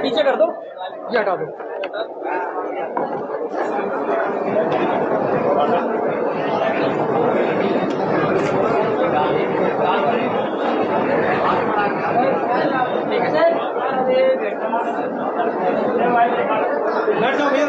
पीछे कर दो, ये हटा दो। ठीक है सर, बैठ जाओ भैया।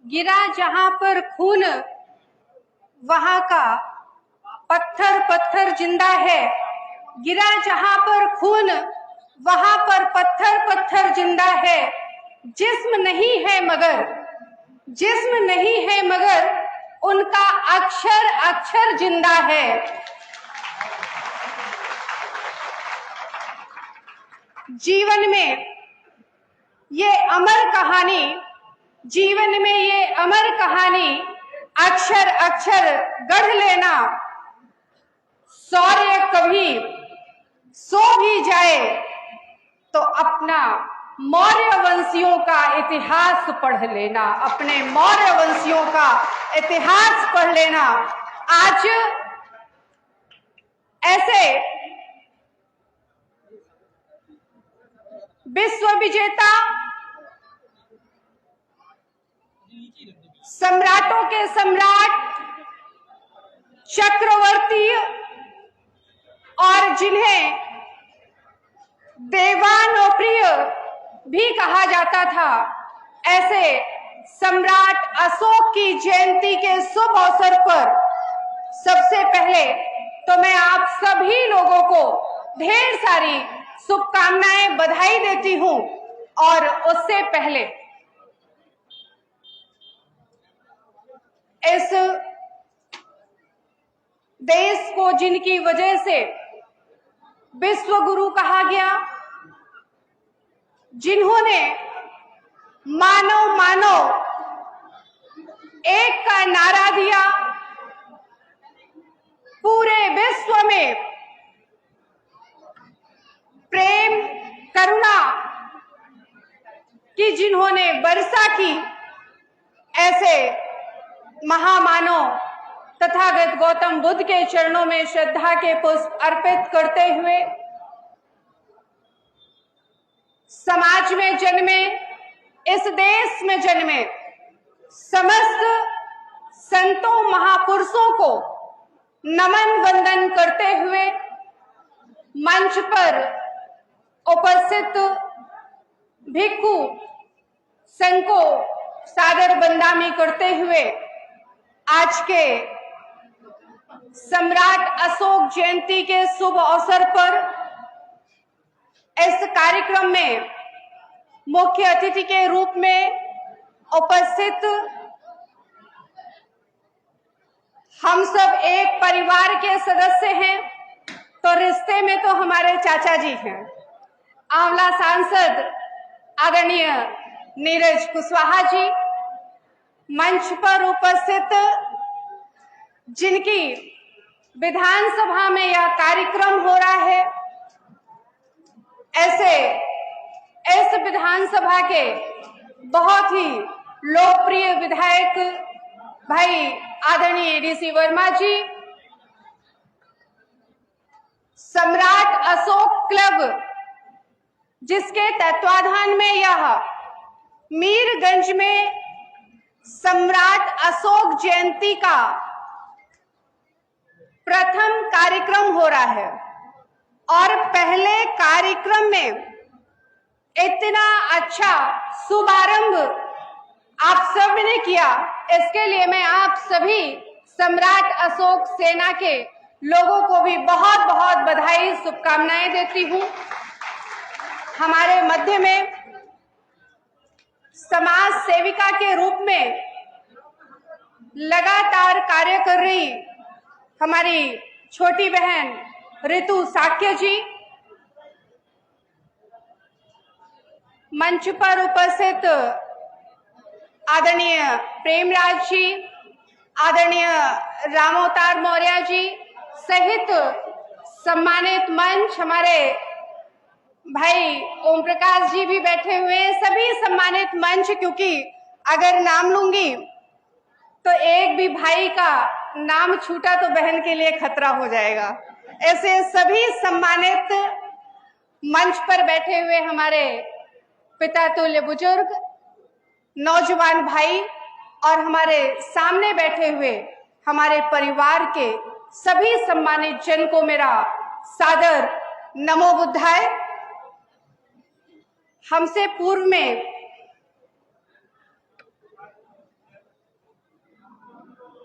गिरा जहां पर खून, वहां का पत्थर पत्थर जिंदा है। गिरा जहां पर खून, वहां पर पत्थर पत्थर जिंदा है। जिस्म नहीं है मगर उनका अक्षर अक्षर जिंदा है। जीवन में ये अमर कहानी अक्षर अक्षर गढ़ लेना। शौर्य कभी सो भी जाए तो अपना मौर्य वंशियों का इतिहास पढ़ लेना, अपने मौर्य वंशियों का इतिहास पढ़ लेना। आज ऐसे विश्व विजेता सम्राटों के सम्राट, चक्रवर्ती और जिन्हें देवानुप्रिय भी कहा जाता था, ऐसे सम्राट अशोक की जयंती के शुभ अवसर पर सबसे पहले तो मैं आप सभी लोगों को ढेर सारी शुभकामनाएं, बधाई देती हूं। और उससे पहले इस देश को जिनकी वजह से विश्व गुरु कहा गया, जिन्होंने मानव मानव एक का नारा दिया, पूरे विश्व में प्रेम करुणा की जिन्होंने वर्षा की, ऐसे महामानव तथागत गौतम बुद्ध के चरणों में श्रद्धा के पुष्प अर्पित करते हुए समाज में जन्मे, इस देश में जन्मे समस्त संतों महापुरुषों को नमन वंदन करते हुए मंच पर उपस्थित भिक्षु संघ को सादर बंदामी करते हुए आज के सम्राट अशोक जयंती के शुभ अवसर पर इस कार्यक्रम में मुख्य अतिथि के रूप में उपस्थित हम सब एक परिवार के सदस्य हैं, तो रिश्ते में तो हमारे चाचा जी हैं। आंवला सांसद आदरणीय नीरज कुशवाहा जी, मंच पर उपस्थित जिनकी विधानसभा में यह कार्यक्रम हो रहा है, ऐसे इस विधानसभा के बहुत ही लोकप्रिय विधायक भाई आदरणीय डीसी वर्मा जी, सम्राट अशोक क्लब जिसके तत्वाधान में यह मीरगंज में सम्राट अशोक जयंती का प्रथम कार्यक्रम हो रहा है, और पहले कार्यक्रम में इतना अच्छा शुभारंभ आप सब ने किया, इसके लिए मैं आप सभी सम्राट अशोक सेना के लोगों को भी बहुत बहुत बधाई, शुभकामनाएं देती हूं। हमारे मध्य में समाज सेविका के रूप में लगातार कार्य कर रही हमारी छोटी बहन ऋतु साक्य जी, मंच पर उपस्थित आदरणीय प्रेमराज जी, आदरणीय रामोतार मौर्य जी सहित सम्मानित मंच, हमारे भाई ओम प्रकाश जी भी बैठे हुए, सभी सम्मानित मंच, क्योंकि अगर नाम लूंगी तो एक भी भाई का नाम छूटा तो बहन के लिए खतरा हो जाएगा। ऐसे सभी सम्मानित मंच पर बैठे हुए हमारे पिता तुल्य बुजुर्ग, नौजवान भाई और हमारे सामने बैठे हुए हमारे परिवार के सभी सम्मानित जन को मेरा सादर नमो बुद्धाय। हमसे पूर्व में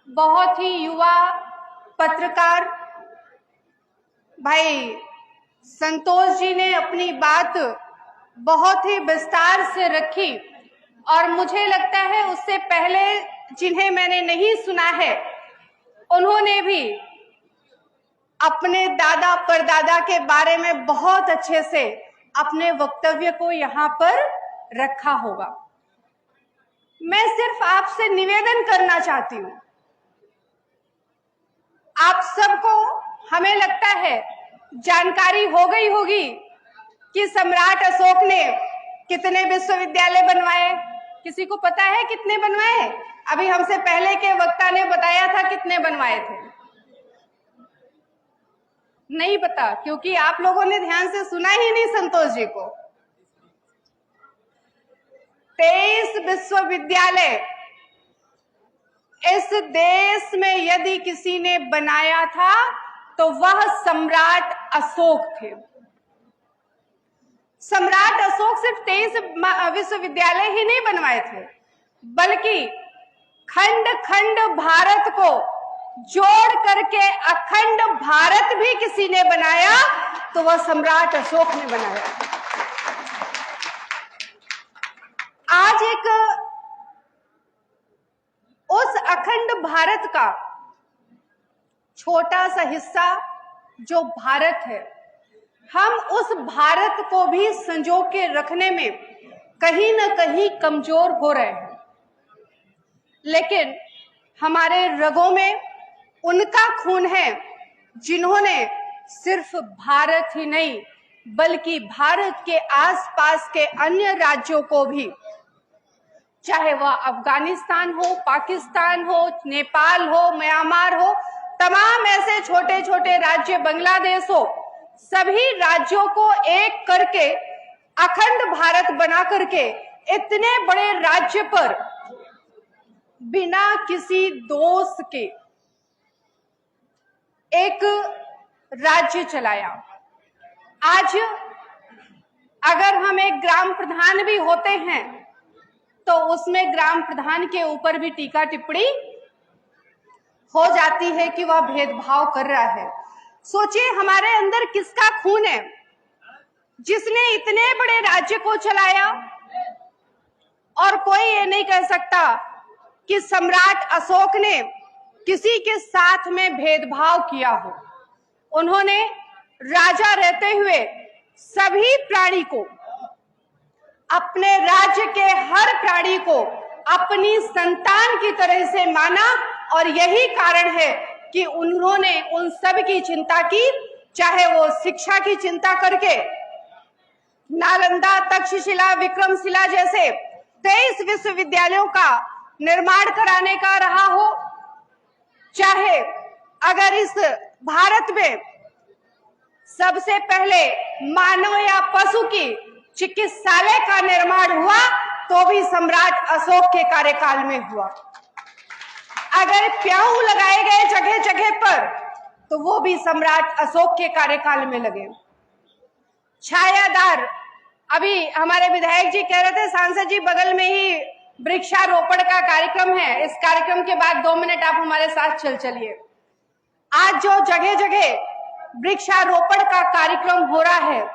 बहुत ही युवा पत्रकार भाई संतोष जी ने अपनी बात बहुत ही विस्तार से रखी और मुझे लगता है उससे पहले जिन्हें मैंने नहीं सुना है उन्होंने भी अपने दादा परदादा के बारे में बहुत अच्छे से अपने वक्तव्य को यहाँ पर रखा होगा। मैं सिर्फ आपसे निवेदन करना चाहती हूँ, आप सबको हमें लगता है जानकारी हो गई होगी कि सम्राट अशोक ने कितने विश्वविद्यालय बनवाए। किसी को पता है कितने बनवाए? अभी हमसे पहले के वक्ता ने बताया था कितने बनवाए थे। नहीं पता, क्योंकि आप लोगों ने ध्यान से सुना ही नहीं संतोष जी को। 23 विश्वविद्यालय इस देश में यदि किसी ने बनाया था तो वह सम्राट अशोक थे। सम्राट अशोक सिर्फ 23 विश्वविद्यालय ही नहीं बनवाए थे, बल्कि खंड खंड भारत को जोड़ करके अखंड भारत भी किसी ने बनाया तो वह सम्राट अशोक ने बनाया। आज एक उस अखंड भारत का छोटा सा हिस्सा जो भारत है, हम उस भारत को भी संजो के रखने में कहीं ना कहीं कमजोर हो रहे हैं। लेकिन हमारे रगों में उनका खून है जिन्होंने सिर्फ भारत ही नहीं बल्कि भारत के आसपास के अन्य राज्यों को भी, चाहे वह अफगानिस्तान हो, पाकिस्तान हो, नेपाल हो, म्यांमार हो, तमाम ऐसे छोटे छोटे राज्य, बांग्लादेश हो, सभी राज्यों को एक करके अखंड भारत बना करके इतने बड़े राज्य पर बिना किसी दोष के एक राज्य चलाया। आज अगर हम एक ग्राम प्रधान भी होते हैं तो उसमें ग्राम प्रधान के ऊपर भी टीका टिप्पणी हो जाती है कि वह भेदभाव कर रहा है। सोचिए हमारे अंदर किसका खून है जिसने इतने बड़े राज्य को चलाया, और कोई ये नहीं कह सकता कि सम्राट अशोक ने किसी के साथ में भेदभाव किया हो। उन्होंने राजा रहते हुए सभी प्राणी को, अपने राज्य के हर प्राणी को अपनी संतान की तरह से माना, और यही कारण है कि उन्होंने उन सब की चिंता की, चाहे वो शिक्षा की चिंता करके नालंदा, तक्षशिला, विक्रमशिला जैसे 23 विश्वविद्यालयों का निर्माण कराने का रहा हो, चाहे अगर इस भारत में सबसे पहले मानव या पशु की चिकित्सालय का निर्माण हुआ तो भी सम्राट अशोक के कार्यकाल में हुआ। अगर प्याऊ लगाए गए जगह जगह पर तो वो भी सम्राट अशोक के कार्यकाल में लगे। छायादार, अभी हमारे विधायक जी कह रहे थे, सांसद जी बगल में ही वृक्षारोपण का कार्यक्रम है, इस कार्यक्रम के बाद 2 मिनट आप हमारे साथ चलिए। आज जो जगह जगह वृक्षारोपण का कार्यक्रम हो रहा है,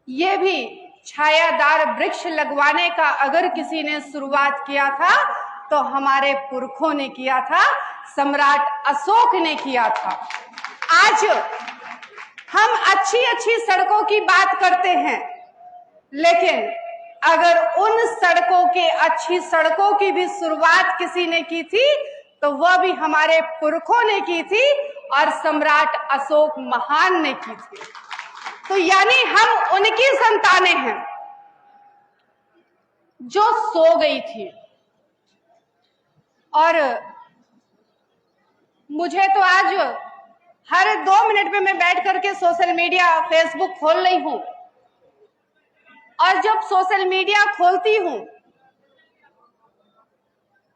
ये भी छायादार वृक्ष लगवाने का अगर किसी ने शुरुआत किया था तो हमारे पुरखों ने किया था, सम्राट अशोक ने किया था। आज हम अच्छी अच्छी सड़कों की बात करते हैं, लेकिन अगर उन सड़कों के अच्छी सड़कों की भी शुरुआत किसी ने की थी तो वह भी हमारे पुरखों ने की थी और सम्राट अशोक महान ने की थी। तो यानी हम उनकी संतानें हैं जो सो गई थी। और मुझे तो आज हर 2 मिनट में मैं बैठ करके सोशल मीडिया, फेसबुक खोल रही हूं, और जब सोशल मीडिया खोलती हूं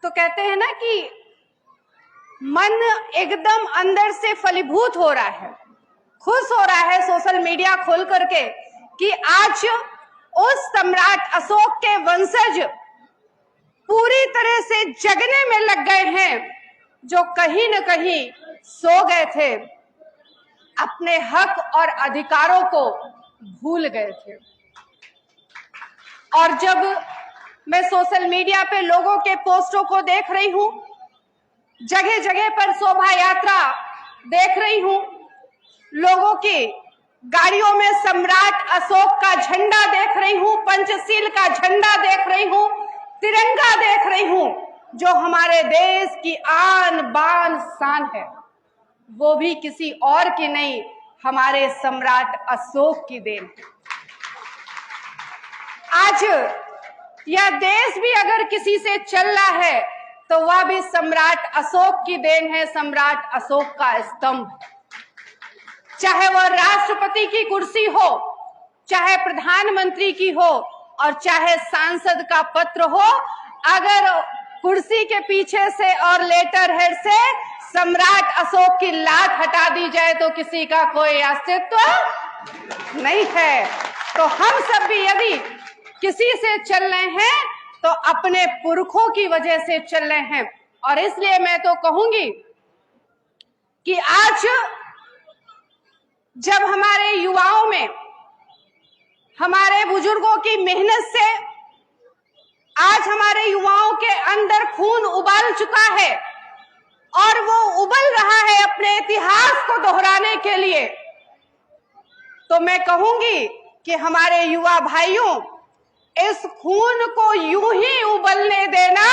तो कहते हैं ना कि मन एकदम अंदर से फलीभूत हो रहा है, खुश हो रहा है सोशल मीडिया खोल करके कि आज उस सम्राट अशोक के वंशज पूरी तरह से जगने में लग गए हैं, जो कहीं न कहीं सो गए थे, अपने हक और अधिकारों को भूल गए थे। और जब मैं सोशल मीडिया पे लोगों के पोस्टों को देख रही हूं, जगह जगह पर शोभा यात्रा देख रही हूं, लोगों की गाड़ियों में सम्राट अशोक का झंडा देख रही हूं, पंचशील का झंडा देख रही हूं, तिरंगा देख रही हूं, जो हमारे देश की आन बान शान है, वो भी किसी और की नहीं, हमारे सम्राट अशोक की देन है। आज यह देश भी अगर किसी से चल रहा है तो वह भी सम्राट अशोक की देन है, सम्राट अशोक का स्तंभ। चाहे वह राष्ट्रपति की कुर्सी हो, चाहे प्रधानमंत्री की हो, और चाहे सांसद का पत्र हो, अगर कुर्सी के पीछे से और लेटर हेड से सम्राट अशोक की लात हटा दी जाए तो किसी का कोई अस्तित्व नहीं है। तो हम सब भी यदि किसी से चल रहे हैं तो अपने पुरखों की वजह से चल रहे हैं। और इसलिए मैं तो कहूंगी कि आज जब हमारे युवाओं में, हमारे बुजुर्गों की मेहनत से आज हमारे युवाओं के अंदर खून उबाल चुका है और वो उबल रहा है अपने इतिहास को दोहराने के लिए, तो मैं कहूंगी कि हमारे युवा भाइयों, इस खून को यूं ही उबलने देना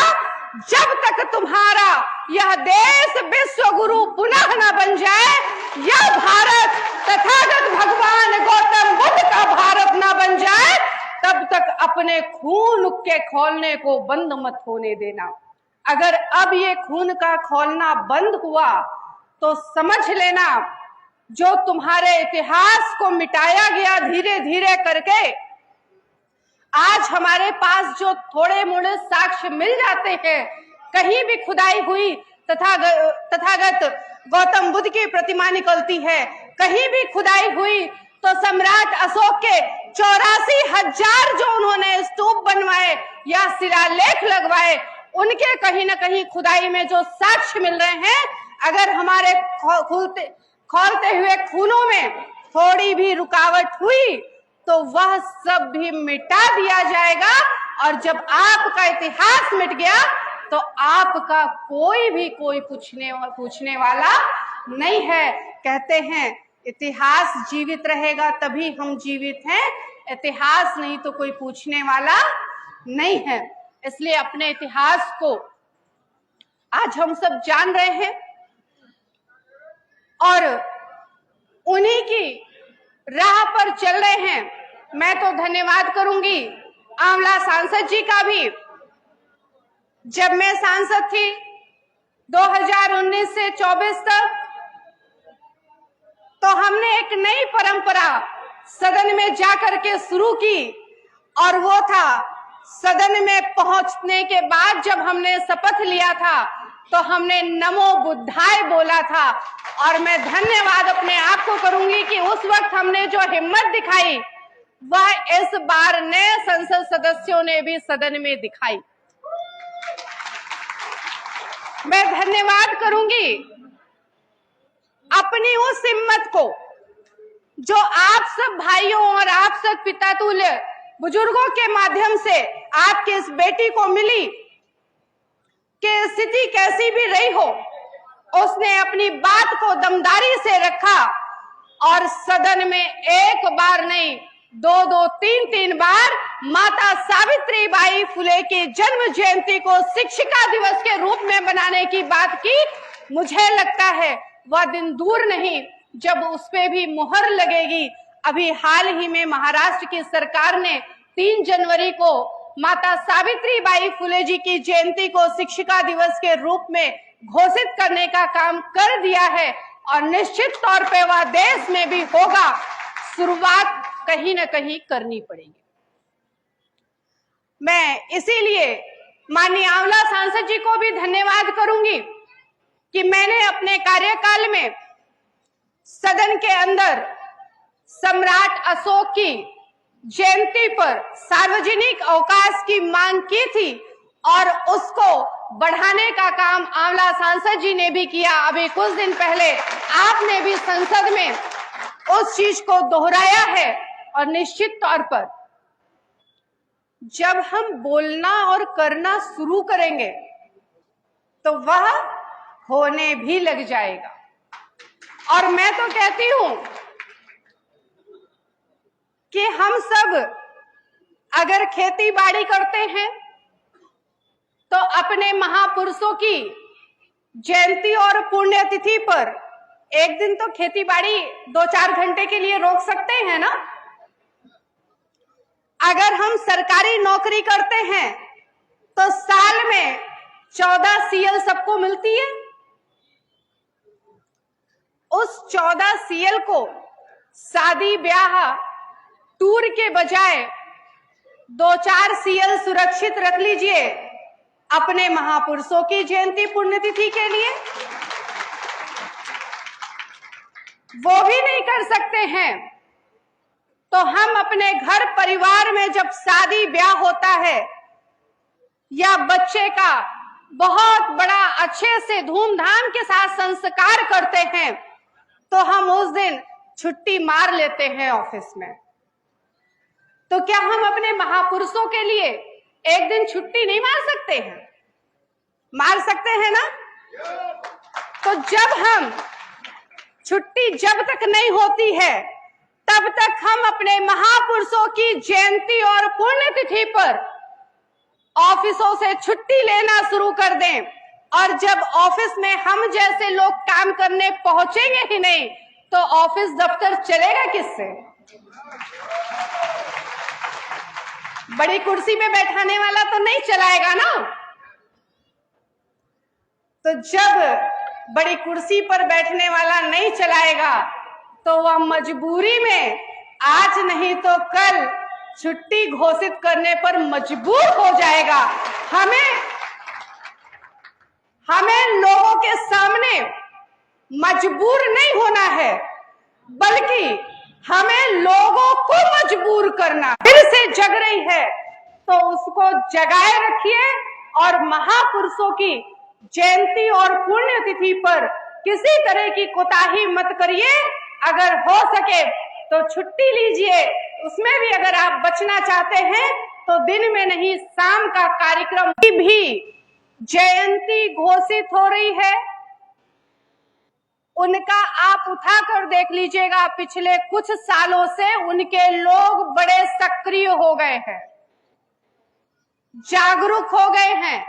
जब तक तुम्हारा यह देश विश्व गुरु पुनः न बन जाए, यह भारत तथागत भगवान गौतम बुद्ध का भारत न बन जाए, तब तक अपने खून के खौलने को बंद मत होने देना। अगर अब ये खून का खौलना बंद हुआ तो समझ लेना, जो तुम्हारे इतिहास को मिटाया गया धीरे धीरे करके, आज हमारे पास जो थोड़े मोड़े साक्ष्य मिल जाते हैं, कहीं भी खुदाई हुई तथागत गौतम बुद्ध की प्रतिमा निकलती है, कहीं भी खुदाई हुई तो सम्राट अशोक के 84,000 जो उन्होंने स्तूप बनवाए या शिलालेख लगवाए, उनके कहीं ना कहीं खुदाई में जो साक्ष्य मिल रहे हैं, अगर हमारे खौलते हुए खूनों में थोड़ी भी रुकावट हुई तो वह सब भी मिटा दिया जाएगा। और जब आपका इतिहास मिट गया तो आपका कोई भी कोई पूछने वाला नहीं है। कहते हैं इतिहास जीवित रहेगा तभी हम जीवित हैं, इतिहास नहीं तो कोई पूछने वाला नहीं है। इसलिए अपने इतिहास को आज हम सब जान रहे हैं और उन्हीं की राह पर चल रहे हैं। मैं तो धन्यवाद करूंगी आंवला सांसद जी का भी। जब मैं सांसद थी 2019 से 24 तक, तो हमने एक नई परंपरा सदन में जाकर के शुरू की, और वो था सदन में पहुंचने के बाद जब हमने शपथ लिया था तो हमने नमो बुद्धाय बोला था। और मैं धन्यवाद अपने आप को करूंगी कि उस वक्त हमने जो हिम्मत दिखाई वह इस बार नए संसद सदस्यों ने भी सदन में दिखाई। मैं धन्यवाद करूंगी अपनी उस हिम्मत को जो आप सब भाइयों और आप सब पितातुल्य बुजुर्गों के माध्यम से आपके इस बेटी को मिली कि स्थिति कैसी भी रही हो, उसने अपनी बात को दमदारी से रखा और सदन में एक बार नहीं, दो, तीन बार माता सावित्री बाई फुले की जन्म जयंती को शिक्षिका दिवस के रूप में बनाने की बात की। मुझे लगता है वह दिन दूर नहीं जब उस पे भी मुहर लगेगी। अभी हाल ही में महाराष्ट्र की सरकार ने 3 जनवरी को माता सावित्री बाई फुले जी की जयंती को शिक्षिका दिवस के रूप में घोषित करने का काम कर दिया है और निश्चित तौर पे वह देश में भी होगा। शुरुआत कहीं ना कहीं करनी पड़ेगी। मैं इसीलिए माननीय आंवला सांसद जी को भी धन्यवाद करूंगी कि मैंने अपने कार्यकाल में सदन के अंदर सम्राट अशोक की जयंती पर सार्वजनिक अवकाश की मांग की थी और उसको बढ़ाने का काम आंवला सांसद जी ने भी किया। अभी कुछ दिन पहले आपने भी संसद में उस चीज को दोहराया है और निश्चित तौर पर जब हम बोलना और करना शुरू करेंगे तो वह होने भी लग जाएगा। और मैं तो कहती हूं कि हम सब अगर खेती बाड़ी करते हैं तो अपने महापुरुषों की जयंती और पुण्यतिथि पर एक दिन तो खेती बाड़ी 2-4 घंटे के लिए रोक सकते हैं ना। अगर हम सरकारी नौकरी करते हैं तो साल में 14 CL सबको मिलती है। उस 14 CL को शादी ब्याह टूर के बजाय 2-4 CL सुरक्षित रख लीजिए अपने महापुरुषों की जयंती पुण्यतिथि के लिए। वो भी नहीं कर सकते हैं तो हम अपने घर परिवार में जब शादी ब्याह होता है या बच्चे का बहुत बड़ा अच्छे से धूमधाम के साथ संस्कार करते हैं तो हम उस दिन छुट्टी मार लेते हैं ऑफिस में। तो क्या हम अपने महापुरुषों के लिए एक दिन छुट्टी नहीं मार सकते हैं? मार सकते हैं ना। तो जब हम छुट्टी जब तक नहीं होती है तब तक हम अपने महापुरुषों की जयंती और पुण्यतिथि पर ऑफिसों से छुट्टी लेना शुरू कर दें। और जब ऑफिस में हम जैसे लोग काम करने पहुंचेंगे ही नहीं तो ऑफिस दफ्तर चलेगा किससे? बड़ी कुर्सी में बैठाने वाला तो नहीं चलाएगा ना। तो जब बड़ी कुर्सी पर बैठने वाला नहीं चलाएगा तो वह मजबूरी में आज नहीं तो कल छुट्टी घोषित करने पर मजबूर हो जाएगा। हमें लोगों के सामने मजबूर नहीं होना है बल्कि हमें लोगों को मजबूर करना। फिर से जग रही है तो उसको जगाए रखिए और महापुरुषों की जयंती और पुण्यतिथि पर किसी तरह की कोताही मत करिए। अगर हो सके तो छुट्टी लीजिए। उसमें भी अगर आप बचना चाहते हैं तो दिन में नहीं शाम का कार्यक्रम भी जयंती घोषित हो रही है उनका आप उठा कर देख लीजिएगा। पिछले कुछ सालों से उनके लोग बड़े सक्रिय हो गए हैं, जागरूक हो गए हैं,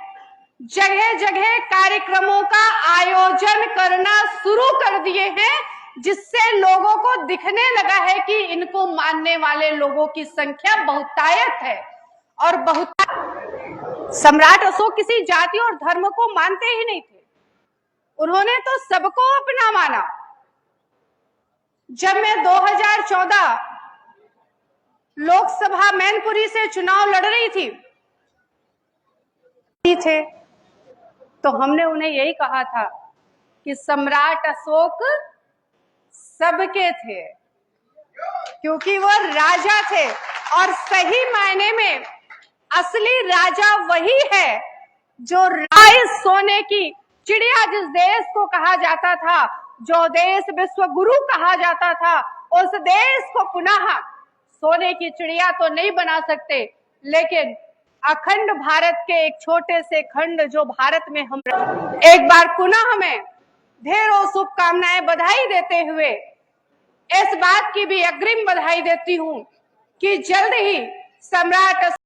जगह जगह कार्यक्रमों का आयोजन करना शुरू कर दिए हैं जिससे लोगों को दिखने लगा है कि इनको मानने वाले लोगों की संख्या बहुतायत है। और सम्राट अशोक किसी जाति और धर्म को मानते ही नहीं थे, उन्होंने तो सबको अपना माना। जब मैं 2014 लोकसभा मैनपुरी से चुनाव लड़ रही थी तो हमने उन्हें यही कहा था कि सम्राट अशोक सबके थे क्योंकि वो राजा थे और सही मायने में असली राजा वही है जो राय सोने की चिड़िया जिस देश को कहा जाता था, जो देश विश्व गुरु कहा जाता था, उस देश को पुनः सोने की चिड़िया तो नहीं बना सकते लेकिन अखंड भारत के एक छोटे से खंड जो भारत में हम एक बार पुनः हमें ढेरों शुभकामनाएं बधाई देते हुए इस बात की भी अग्रिम बधाई देती हूं कि जल्द ही सम्राट